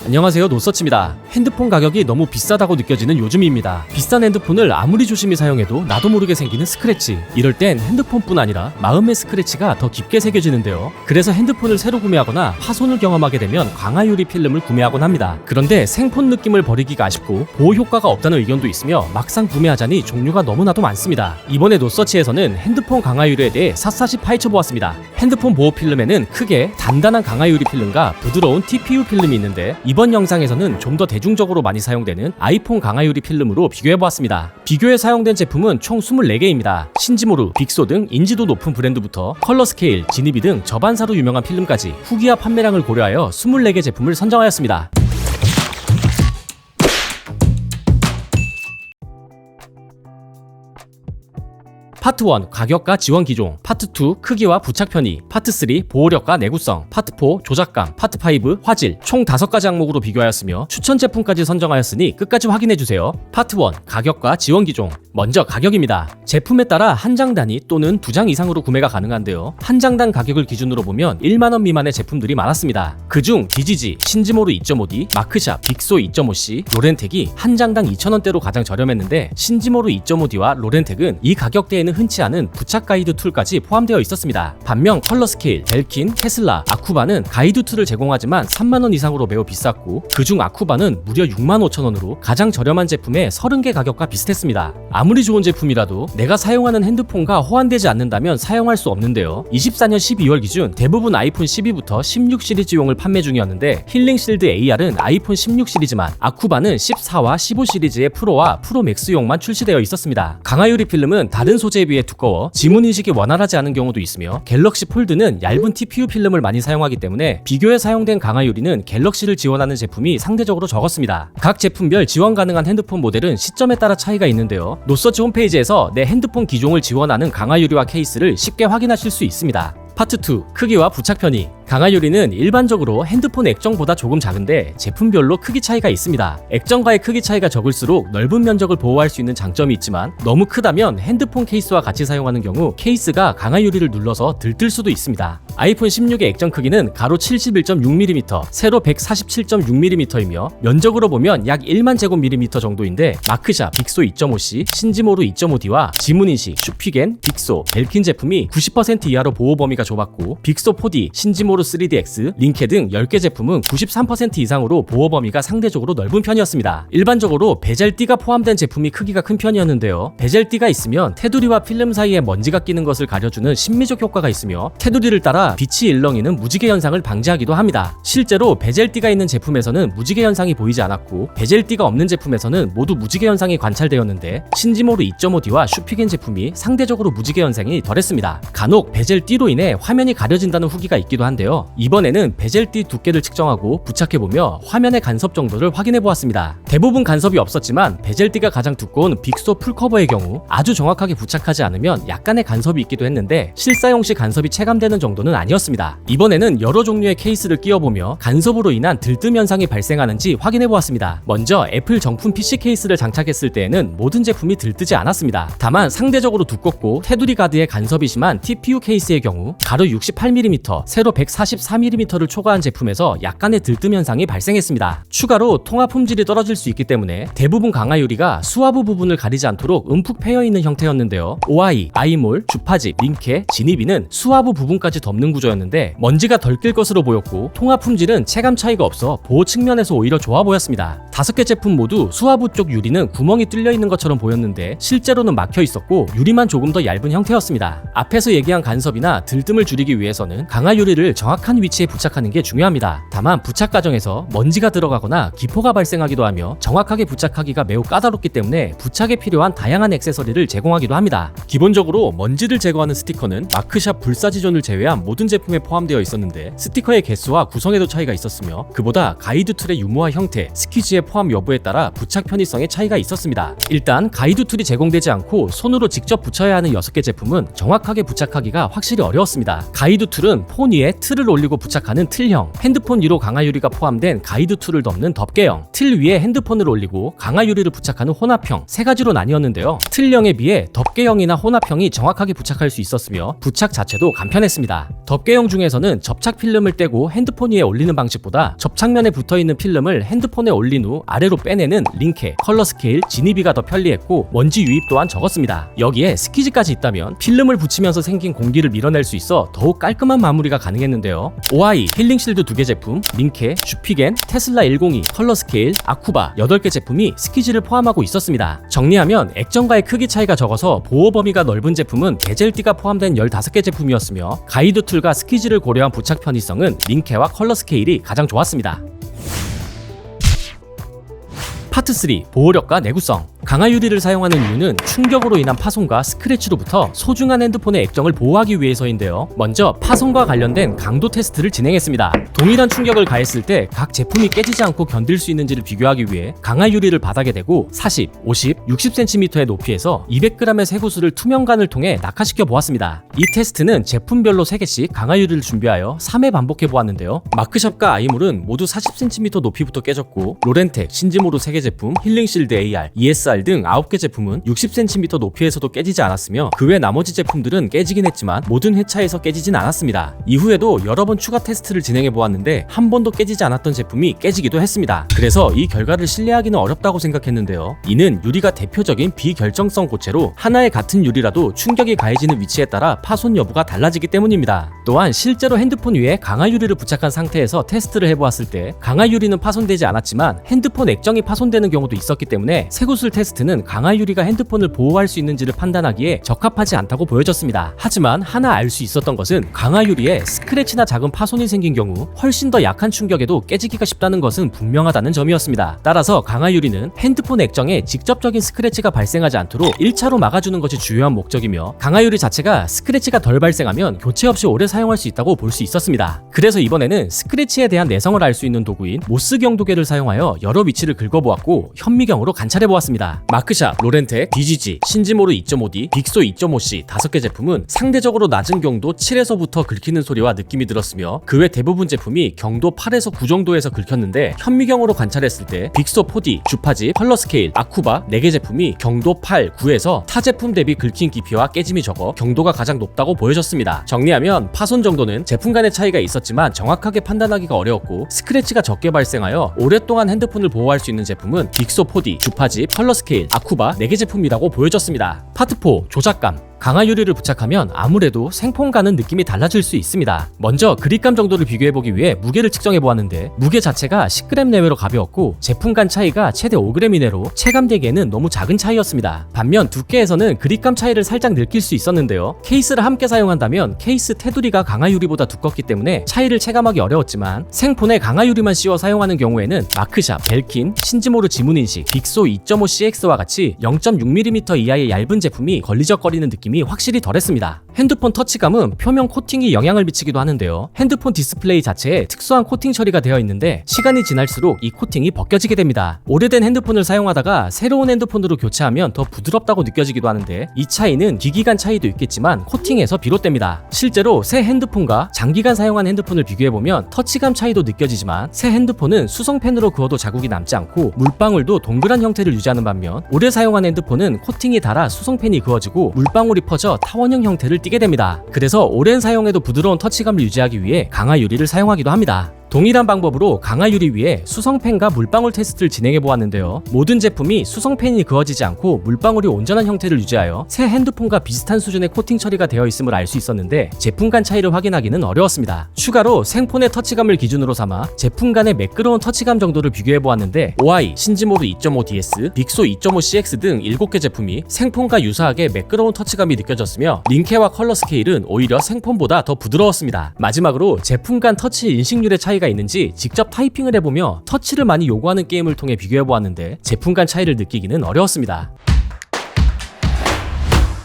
안녕하세요, 노서치입니다. 핸드폰 가격이 너무 비싸다고 느껴지는 요즘입니다. 비싼 핸드폰을 아무리 조심히 사용해도 나도 모르게 생기는 스크래치. 이럴 땐 핸드폰뿐 아니라 마음의 스크래치가 더 깊게 새겨지는데요. 그래서 핸드폰을 새로 구매하거나 파손을 경험하게 되면 강화유리 필름을 구매하곤 합니다. 그런데 생폰 느낌을 버리기가 아쉽고 보호 효과가 없다는 의견도 있으며 막상 구매하자니 종류가 너무나도 많습니다. 이번에 노서치에서는 핸드폰 강화유리에 대해 샅샅이 파헤쳐보았습니다. 핸드폰 보호 필름에는 크게 단단한 강화유리 필름과 부드러운 TPU 필름이 있는데 이번 영상에서는 좀 더 대중적으로 많이 사용되는 아이폰 강화유리 필름으로 비교해보았습니다. 비교에 사용된 제품은 총 24개입니다. 신지모루, 빅소 등 인지도 높은 브랜드부터 컬러스케일, 지니비 등 저반사로 유명한 필름까지 후기와 판매량을 고려하여 24개 제품을 선정하였습니다. 파트 1 가격과 지원 기종, 파트 2 크기와 부착 편의, 파트 3 보호력과 내구성, 파트 4 조작감, 파트 5 화질, 총 5가지 항목으로 비교하였으며 추천 제품까지 선정하였으니 끝까지 확인해주세요. 파트 1 가격과 지원 기종. 먼저 가격입니다. 제품에 따라 한 장 단위 또는 2장 이상으로 구매가 가능한데요. 한 장당 가격을 기준으로 보면 1만원 미만의 제품들이 많았습니다. 그중 디지지, 신지모루 2.5D, 마크샵, 빅소 2.5C, 로렌텍이 한 장당 2,000원대로 가장 저렴했는데 신지모루 2.5D와 로렌텍은 이 가격대에는 흔치 않은 부착 가이드 툴까지 포함되어 있었습니다. 반면 컬러스케일, 벨킨, 테슬라, 아쿠바는 가이드 툴을 제공하지만 3만원 이상으로 매우 비쌌고 그중 아쿠바는 무려 65,000원으로 가장 저렴한 제품의 30개 가격과 비슷했습니다. 아무리 좋은 제품이라도 내가 사용하는 핸드폰과 호환되지 않는다면 사용할 수 없는데요. 24년 12월 기준 대부분 아이폰 12부터 16 시리즈용을 판매 중이었는데 힐링실드 AR은 아이폰 16 시리즈만, 아쿠바는 14와 15 시리즈의 프로와 프로 맥스용만 출시되어 있었습니다. 강화유리 필름은 다른 소재에 비해 두꺼워 지문인식이 원활하지 않은 경우도 있으며 갤럭시 폴드는 얇은 TPU 필름을 많이 사용하기 때문에 비교에 사용된 강화유리는 갤럭시를 지원하는 제품이 상대적으로 적었습니다. 각 제품별 지원 가능한 핸드폰 모델은 시점에 따라 차이가 있는데요. 노서치 홈페이지에서 내 핸드폰 기종을 지원하는 강화유리와 케이스를 쉽게 확인하실 수 있습니다. 파트 2 크기와 부착 편의. 강화유리는 일반적으로 핸드폰 액정보다 조금 작은데 제품별로 크기 차이가 있습니다. 액정과의 크기 차이가 적을수록 넓은 면적을 보호할 수 있는 장점이 있지만 너무 크다면 핸드폰 케이스와 같이 사용하는 경우 케이스가 강화유리를 눌러서 들뜰 수도 있습니다. 아이폰 16의 액정 크기는 가로 71.6mm, 세로 147.6mm이며 면적으로 보면 약 1만 제곱밀리미터 정도인데 마크샵, 빅소 2.5C, 신지모루 2.5D와 지문인식, 슈피겐, 빅소, 벨킨 제품이 90% 이하로 보호 범위가 좁았고 빅소 4D, 신지모루 3DX, 링케 등 10개 제품은 93% 이상으로 보호 범위가 상대적으로 넓은 편이었습니다. 일반적으로 베젤띠가 포함된 제품이 크기가 큰 편이었는데요. 베젤띠가 있으면 테두리와 필름 사이에 먼지가 끼는 것을 가려주는 심미적 효과가 있으며 테두리를 따라 빛이 일렁이는 무지개 현상을 방지하기도 합니다. 실제로 베젤띠가 있는 제품에서는 무지개 현상이 보이지 않았고 베젤띠가 없는 제품에서는 모두 무지개 현상이 관찰되었는데 신지모루 2.5D와 슈피겐 제품이 상대적으로 무지개 현상이 덜했습니다. 간혹 베젤띠로 인해 화면이 가려진다는 후기가 있기도 한데요. 이번에는 베젤띠 두께를 측정하고 부착해보며 화면의 간섭 정도를 확인해보았습니다. 대부분 간섭이 없었지만 베젤띠가 가장 두꺼운 빅소 풀커버의 경우 아주 정확하게 부착하지 않으면 약간의 간섭이 있기도 했는데 실사용 시 간섭이 체감되는 정도는 아니었습니다. 이번에는 여러 종류의 케이스를 끼워보며 간섭으로 인한 들뜸 현상이 발생하는지 확인해보았습니다. 먼저 애플 정품 PC 케이스를 장착했을 때에는 모든 제품이 들뜨지 않았습니다. 다만 상대적으로 두껍고 테두리 가드에 간섭이 심한 TPU 케이스의 경우 가로 68mm, 세로 144mm를 초과한 제품에서 약간의 들뜸 현상이 발생했습니다. 추가로 통합 품질이 떨어질 수 있기 때문에 대부분 강화유리가 수화부 부분을 가리지 않도록 움푹 패여있는 형태였는데요. 오아이, 아이몰, 주파집, 링케, 지니비는 수화부 부분까지 덮는 구조였는데 먼지가 덜 낄 것으로 보였고 통합 품질은 체감 차이가 없어 보호 측면에서 오히려 좋아 보였습니다. 5개 제품 모두 수화부 쪽 유리는 구멍이 뚫려 있는 것처럼 보였는데 실제로는 막혀 있었고 유리만 조금 더 얇은 형태였습니다. 앞에서 얘기한 간섭이나 들뜸을 줄이기 위해서는 강화유리를 정확한 위치에 부착하는 게 중요합니다. 다만 부착 과정에서 먼지가 들어가거나 기포가 발생하기도 하며 정확하게 부착하기가 매우 까다롭기 때문에 부착에 필요한 다양한 액세서리를 제공하기도 합니다. 기본적으로 먼지를 제거하는 스티커는 마크샵 불사지존을 제외한 모든 제품에 포함되어 있었는데 스티커의 개수와 구성에도 차이가 있었으며 그보다 가이드 툴의 유무와 형태, 스퀴즈의 포함 여부에 따라 부착 편의성에 차이가 있었습니다. 일단 가이드 툴이 제공되지 않고 손으로 직접 붙여야 하는 6개 제품은 정확하게 부착하기가 확실히 어려웠습니다. 가이드 툴은 폰 위에 틀 틀을 올리고 부착하는 틀형, 핸드폰 위로 강화유리가 포함된 가이드 툴을 덮는 덮개형, 틀 위에 핸드폰을 올리고 강화유리를 부착하는 혼합형 세 가지로 나뉘었는데요. 틀형에 비해 덮개형이나 혼합형이 정확하게 부착할 수 있었으며 부착 자체도 간편했습니다. 덮개형 중에서는 접착 필름을 떼고 핸드폰 위에 올리는 방식보다 접착면에 붙어있는 필름을 핸드폰에 올린 후 아래로 빼내는 링케, 컬러 스케일, 진입이가 더 편리했고 먼지 유입 또한 적었습니다. 여기에 스키즈까지 있다면 필름을 붙이면서 생긴 공기를 밀어낼 수 있어 더욱 깔끔한 마무리가 가능했는데요. 오아이, 힐링실드 2개 제품, 링케, 주피겐, 테슬라 102, 컬러 스케일, 아쿠바 8개 제품이 스키즈를 포함하고 있었습니다. 정리하면 액정과의 크기 차이가 적어서 보호 범위가 넓은 제품은 베젤띠가 포함된 15개 제품이었으며 가이드 툴과 스키즈를 고려한 부착 편의성은 링케와 컬러 스케일이 가장 좋았습니다. 파트 3. 보호력과 내구성. 강화유리를 사용하는 이유는 충격으로 인한 파손과 스크래치로부터 소중한 핸드폰의 액정을 보호하기 위해서인데요. 먼저 파손과 관련된 강도 테스트를 진행했습니다. 동일한 충격을 가했을 때 각 제품이 깨지지 않고 견딜 수 있는지를 비교하기 위해 강화유리를 바닥에 대고 40, 50, 60cm의 높이에서 200g의 쇠구슬을 투명관을 통해 낙하시켜 보았습니다. 이 테스트는 제품별로 3개씩 강화유리를 준비하여 3회 반복해 보았는데요. 마크샵과 아이몰은 모두 40cm 높이부터 깨졌고 로렌텍, 신지모루 3개 제품, 힐링실드 AR, ESR 등 9개 제품은 60cm 높이에서도 깨지지 않았으며 그 외 나머지 제품들은 깨지긴 했지만 모든 회차에서 깨지진 않았습니다. 이후에도 여러 번 추가 테스트를 진행해 보았는데 한 번도 깨지지 않았던 제품이 깨지기도 했습니다. 그래서 이 결과를 신뢰하기는 어렵다고 생각했는데요. 이는 유리가 대표적인 비결정성 고체로 하나의 같은 유리라도 충격이 가해지는 위치에 따라 파손 여부가 달라지기 때문입니다. 또한 실제로 핸드폰 위에 강화유리를 부착한 상태에서 테스트를 해보았을 때 강화유리는 파손되지 않았지만 핸드폰 액정이 파손되는 경우도 있었기 때문에 쇠구슬 테스트는 강화유리가 핸드폰을 보호할 수 있는지를 판단하기에 적합하지 않다고 보여졌습니다. 하지만 하나 알 수 있었던 것은 강화유리에 스크래치나 작은 파손이 생긴 경우 훨씬 더 약한 충격에도 깨지기가 쉽다는 것은 분명하다는 점이었습니다. 따라서 강화유리는 핸드폰 액정에 직접적인 스크래치가 발생하지 않도록 1차로 막아주는 것이 주요한 목적이며 강화유리 자체가 스크래치가 덜 발생하면 교체 없이 오래 사용할 수 있다고 볼 수 있었습니다. 그래서 이번에는 스크래치에 대한 내성을 알 수 있는 도구인 모스 경도계를 사용하여 여러 위치를 긁어보았고 현미경으로 관찰해보았습니다. 마크샵, 로렌텍, BGG, 신지모루 2.5D, 빅소 2.5C 5개 제품은 상대적으로 낮은 경도 7에서부터 긁히는 소리와 느낌이 들었으며 그 외 대부분 제품이 경도 8에서 9 정도에서 긁혔는데 현미경으로 관찰했을 때 빅소 4D, 주파지, 컬러 스케일, 아쿠바 4개 제품이 경도 8, 9에서 타 제품 대비 긁힌 깊이와 깨짐이 적어 경도가 가장 높다고 보여졌습니다. 정리하면 파손 정도는 제품 간의 차이가 있었지만 정확하게 판단하기가 어려웠고 스크래치가 적게 발생하여 오랫동안 핸드폰을 보호할 수 있는 제품은 빅소 4D, 주파지, 컬러 스케일, 아쿠바 4개 제품이라고 보여졌습니다. 파트 4. 조작감. 강화유리를 부착하면 아무래도 생폰과는 느낌이 달라질 수 있습니다. 먼저 그립감 정도를 비교해보기 위해 무게를 측정해보았는데 무게 자체가 10g 내외로 가벼웠고 제품 간 차이가 최대 5g 이내로 체감되기에는 너무 작은 차이였습니다. 반면 두께에서는 그립감 차이를 살짝 느낄 수 있었는데요. 케이스를 함께 사용한다면 케이스 테두리가 강화유리보다 두껍기 때문에 차이를 체감하기 어려웠지만 생폰에 강화유리만 씌워 사용하는 경우에는 마크샵, 벨킨, 신지모루 지문인식, 빅소 2.5CX와 같이 0.6mm 이하의 얇은 제품이 걸리적거리는 느낌이 확실히 덜했습니다. 핸드폰 터치감은 표면 코팅이 영향을 미치기도 하는데요. 핸드폰 디스플레이 자체에 특수한 코팅 처리가 되어 있는데 시간이 지날수록 이 코팅이 벗겨지게 됩니다. 오래된 핸드폰을 사용하다가 새로운 핸드폰으로 교체하면 더 부드럽다고 느껴지기도 하는데 이 차이는 기기 간 차이도 있겠지만 코팅에서 비롯됩니다. 실제로 새 핸드폰과 장기간 사용한 핸드폰을 비교해보면 터치감 차이도 느껴지지만 새 핸드폰은 수성펜으로 그어도 자국이 남지 않고 물방울도 동그란 형태를 유지하는 반면 오래 사용한 핸드폰은 코팅이 닳아 수성펜이 그어지고 물방울이 퍼져 타원형 형태를 띠게 됩니다. 그래서 오랜 사용에도 부드러운 터치감을 유지하기 위해 강화유리를 사용하기도 합니다. 동일한 방법으로 강화유리 위에 수성펜과 물방울 테스트를 진행해 보았는데요. 모든 제품이 수성펜이 그어지지 않고 물방울이 온전한 형태를 유지하여 새 핸드폰과 비슷한 수준의 코팅 처리가 되어 있음을 알 수 있었는데 제품 간 차이를 확인하기는 어려웠습니다. 추가로 생폰의 터치감을 기준으로 삼아 제품 간의 매끄러운 터치감 정도를 비교해 보았는데 오아이, 신지모루 2.5DS, 빅소 2.5CX 등 7개 제품이 생폰과 유사하게 매끄러운 터치감이 느껴졌으며 링케와 컬러 스케일은 오히려 생폰보다 더 부드러웠습니다. 마지막으로 제품 간 터치 인식률의 차이가 있는지 직접 타이핑을 해보며 터치를 많이 요구하는 게임을 통해 비교해보았는데 제품 간 차이를 느끼기는 어려웠습니다.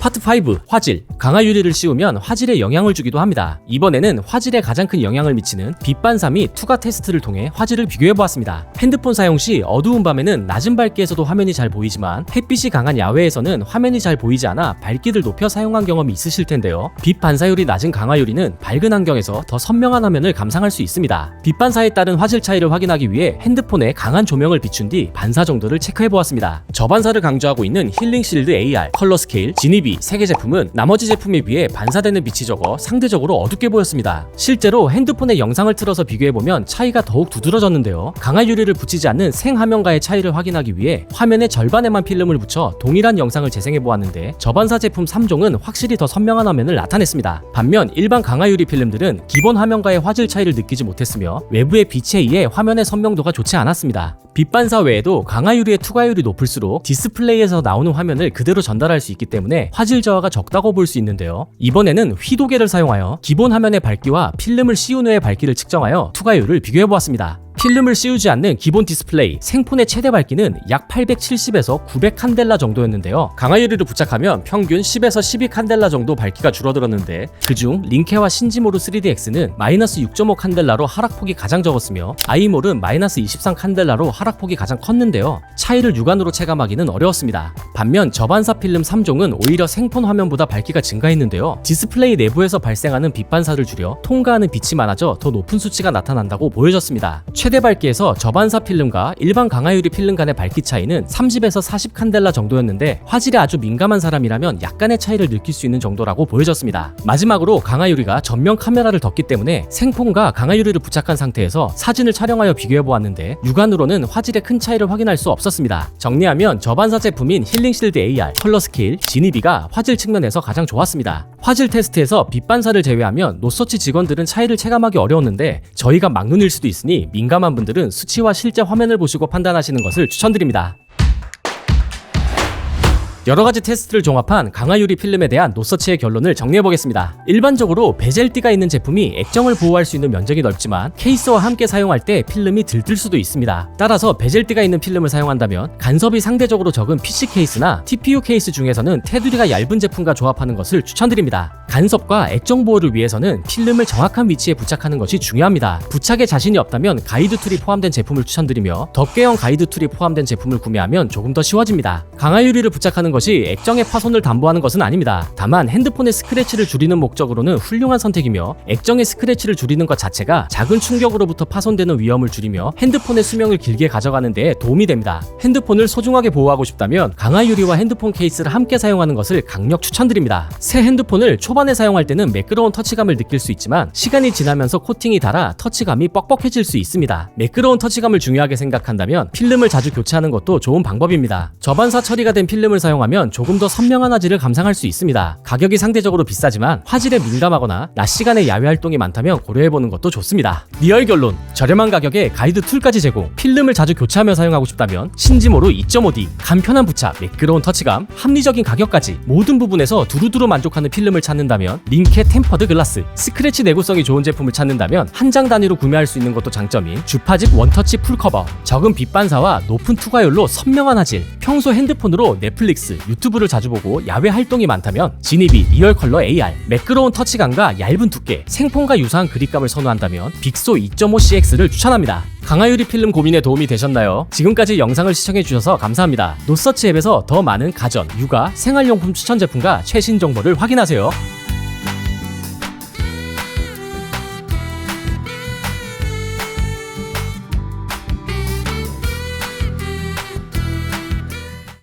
파트 5. 화질. 강화 유리를 씌우면 화질에 영향을 주기도 합니다. 이번에는 화질에 가장 큰 영향을 미치는 빛 반사 및 투과 테스트를 통해 화질을 비교해보았습니다. 핸드폰 사용 시 어두운 밤에는 낮은 밝기에서도 화면이 잘 보이지만 햇빛이 강한 야외에서는 화면이 잘 보이지 않아 밝기를 높여 사용한 경험이 있으실 텐데요. 빛 반사율이 낮은 강화 유리는 밝은 환경에서 더 선명한 화면을 감상할 수 있습니다. 빛 반사에 따른 화질 차이를 확인하기 위해 핸드폰에 강한 조명을 비춘 뒤 반사 정도를 체크해보았습니다. 저반사를 강조하고 있는 힐링실드 AR, 컬러 스케일, 지니비 3개 제품은 나머지 제품에 비해 반사되는 빛이 적어 상대적으로 어둡게 보였습니다. 실제로 핸드폰에 영상을 틀어서 비교해보면 차이가 더욱 두드러졌는데요. 강화 유리를 붙이지 않는 생화면과의 차이를 확인하기 위해 화면의 절반에만 필름을 붙여 동일한 영상을 재생해보았는데 저반사 제품 3종은 확실히 더 선명한 화면을 나타냈습니다. 반면 일반 강화 유리 필름들은 기본 화면과의 화질 차이를 느끼지 못했으며 외부의 빛에 의해 화면의 선명도가 좋지 않았습니다. 빛 반사 외에도 강화 유리의 투과율이 높을수록 디스플레이에서 나오는 화면을 그대로 전달할 수 있기 때문에 화질 저하가 적다고 볼 수 있는데요. 이번에는 휘도계를 사용하여 기본 화면의 밝기와 필름을 씌운 후의 밝기를 측정하여 투과율을 비교해보았습니다. 필름을 씌우지 않는 기본 디스플레이 생폰의 최대 밝기는 약 870에서 900 칸델라 정도였는데요. 강화 유리를 부착하면 평균 10에서 12 칸델라 정도 밝기가 줄어들었는데 그중 링케와 신지모르 3DX는 마이너스 6.5 칸델라로 하락폭이 가장 적었으며 아이몰은 마이너스 23 칸델라로 하락폭이 가장 컸는데요. 차이를 육안으로 체감하기는 어려웠습니다. 반면 저반사 필름 3종은 오히려 생폰 화면보다 밝기가 증가했는데요. 디스플레이 내부에서 발생하는 빛 반사를 줄여 통과하는 빛이 많아져 더 높은 수치가 나타난다고 보여졌습니다. 최대 밝기에서 저반사 필름과 일반 강화 유리 필름 간의 밝기 차이는 30에서 40 칸델라 정도였는데 화질에 아주 민감한 사람이라면 약간의 차이를 느낄 수 있는 정도라고 보여졌습니다. 마지막으로 강화 유리가 전면 카메라를 뒀기 때문에 생폰과 강화 유리를 부착한 상태에서 사진을 촬영하여 비교해보았는데 육안으로는 화질에 큰 차이를 확인할 수 없었습니다. 정리하면 저반사 제품인 힐링실드 AR, 컬러 스케일, 지니비가 화질 측면에서 가장 좋았습니다. 화질 테스트에서 빛 반사를 제외하면 노서치 직원들은 차이를 체감하기 어려웠는데 저희가 막눈일 수도 있으니 민감한 분들은 수치와 실제 화면을 보시고 판단하시는 것을 추천드립니다. 여러가지 테스트를 종합한 강화 유리 필름에 대한 노서치의 결론을 정리해보겠습니다. 일반적으로 베젤띠가 있는 제품이 액정을 보호할 수 있는 면적이 넓지만 케이스와 함께 사용할 때 필름이 들뜰 수도 있습니다. 따라서 베젤띠가 있는 필름을 사용한다면 간섭이 상대적으로 적은 PC 케이스나 TPU 케이스 중에서는 테두리가 얇은 제품과 조합하는 것을 추천드립니다. 간섭과 액정 보호를 위해서는 필름을 정확한 위치에 부착하는 것이 중요합니다. 부착에 자신이 없다면 가이드 툴이 포함된 제품을 추천드리며 덮개형 가이드 툴이 포함된 제품을 구매하면 조금 더 쉬워집니다. 강화 유리를 부착하는 것이 액정의 파손을 담보하는 것은 아닙니다. 다만 핸드폰의 스크래치를 줄이는 목적으로는 훌륭한 선택이며 액정의 스크래치를 줄이는 것 자체가 작은 충격으로부터 파손되는 위험을 줄이며 핸드폰의 수명을 길게 가져가는 데 도움이 됩니다. 핸드폰을 소중하게 보호하고 싶다면 강화 유리와 핸드폰 케이스를 함께 사용하는 것을 강력 추천드립니다. 새 핸드폰을 초반에 사용할 때는 매끄러운 터치감을 느낄 수 있지만 시간이 지나면서 코팅이 닳아 터치감이 뻑뻑해질 수 있습니다. 매끄러운 터치감을 중요하게 생각한다면 필름을 자주 교체하는 것도 좋은 방법입니다. 저반사 처리가 된 필름을 사용하면 조금 더 선명한 화질을 감상할 수 있습니다. 가격이 상대적으로 비싸지만 화질에 민감하거나 낮 시간에 야외 활동이 많다면 고려해보는 것도 좋습니다. 리얼 결론, 저렴한 가격에 가이드 툴까지 제공, 필름을 자주 교체하며 사용하고 싶다면 신지모로 2.5D, 간편한 부착, 매끄러운 터치감, 합리적인 가격까지 모든 부분에서 두루두루 만족하는 필름을 찾는다면 링케 템퍼드 글라스, 스크래치 내구성이 좋은 제품을 찾는다면 한 장 단위로 구매할 수 있는 것도 장점인 주파집 원터치 풀커버, 적은 빛 반사와 높은 투과율로 선명한 화질, 평소 핸드폰으로 넷플릭스, 유튜브를 자주 보고 야외 활동이 많다면 지니비 리얼 컬러 AR, 매끄러운 터치감과 얇은 두께, 생폰과 유사한 그립감을 선호한다면 빅소 2.5CX를 추천합니다. 강화 유리 필름 고민에 도움이 되셨나요? 지금까지 영상을 시청해주셔서 감사합니다. 노서치 앱에서 더 많은 가전, 육아, 생활용품 추천 제품과 최신 정보를 확인하세요.